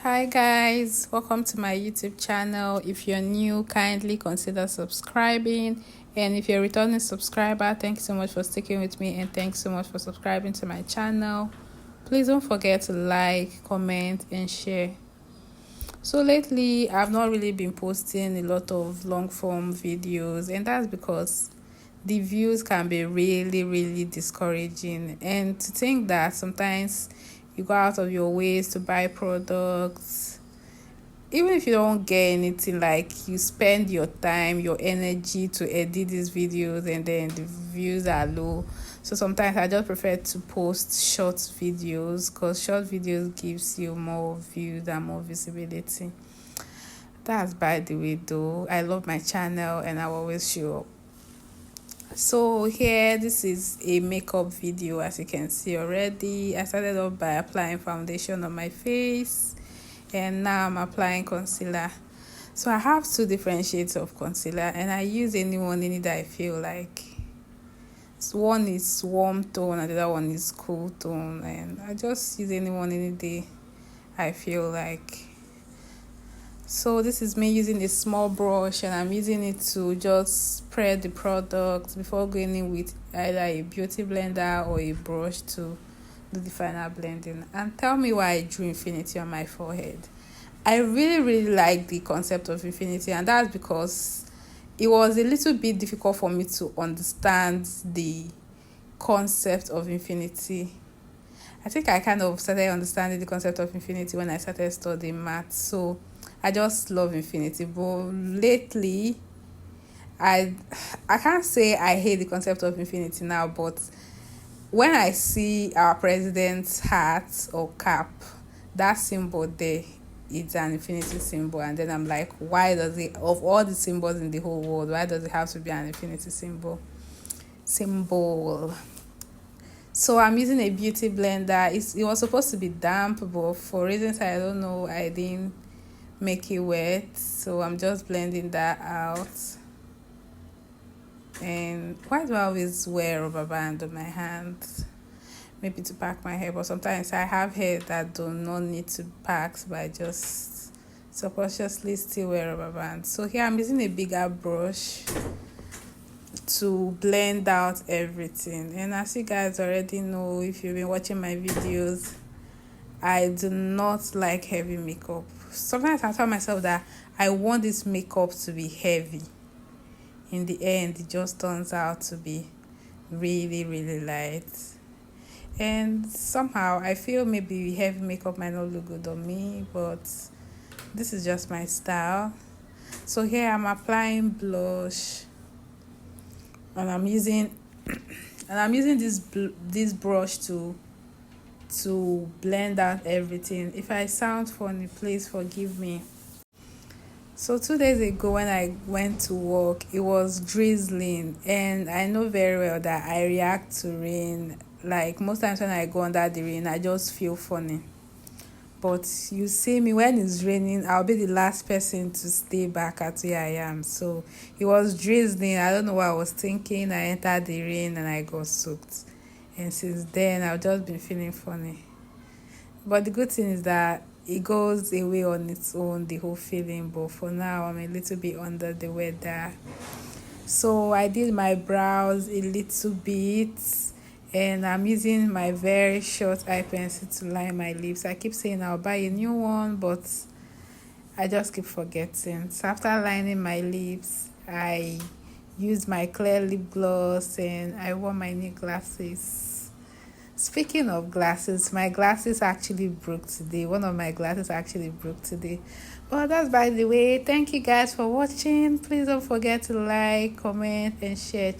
Hi guys, welcome to my YouTube channel. If you're new, kindly consider subscribing, and if you're a returning subscriber, thank you so much for sticking with me, and thanks so much for subscribing to my channel. Please don't forget to like, comment and share. So lately I've not really been posting a lot of long form videos, and that's because the views can be really discouraging. And to think that sometimes you go out of your ways to buy products, even if you don't get anything, like you spend your time, your energy to edit these videos, and then the views are low. So sometimes I just prefer to post short videos, because short videos gives you more views and more visibility. That's by the way though. I love my channel and I always show up. So here, this is a makeup video. As you can see already, I started off by applying foundation on my face, and now I'm applying concealer. So I have two different shades of concealer, and I use any one in it that I feel like. So one is warm tone and the other one is cool tone, and I just use any one any day I feel like. So this is me using a small brush, and I'm using it to just spread the product before going in with either a beauty blender or a brush to do the final blending. And tell me why I drew infinity on my forehead. I really like the concept of infinity, and that's because it was a little bit difficult for me to understand the concept of infinity. I think I kind of started understanding the concept of infinity when I started studying math. So I just love infinity. But lately, I can't say I hate the concept of infinity now, but when I see our president's hat or cap, that symbol there, it's an infinity symbol, and then I'm like, why does it, of all the symbols in the whole world, why does it have to be an infinity symbol? So I'm using a beauty blender. It was supposed to be damp, but for reasons I don't know, I didn't make it wet. So I'm just blending that out. And why do I always wear a rubber band on my hands? Maybe to pack my hair, but sometimes I have hair that do not need to pack, but I just subconsciously still wear rubber bands. So here I'm using a bigger brush to blend out everything. And as you guys already know, if you've been watching my videos, I do not like heavy makeup. Sometimes I tell myself that I want this makeup to be heavy. In the end, it just turns out to be really light. And somehow I feel maybe heavy makeup might not look good on me, but this is just my style. So here I'm applying blush, and I'm using this brush to blend out everything. If I sound funny, please forgive me. So 2 days ago when I went to work, it was drizzling, and I know very well that I react to rain. Like most times when I go under the rain, I just feel funny. But you see me, when it's raining, I'll be the last person to stay back at where I am. So it was drizzling. I don't know what I was thinking. I entered the rain and I got soaked. And since then, I've just been feeling funny. But the good thing is that it goes away on its own, the whole feeling. But for now, I'm a little bit under the weather. So I did my brows a little bit, and I'm using my very short eye pencil to line my lips. I keep saying I'll buy a new one, but I just keep forgetting. So after lining my lips, I used my clear lip gloss, and I wore my new glasses. Speaking of glasses, my glasses actually broke today. One of my glasses actually broke today. Well, that's by the way. Thank you guys for watching. Please don't forget to like, comment and share.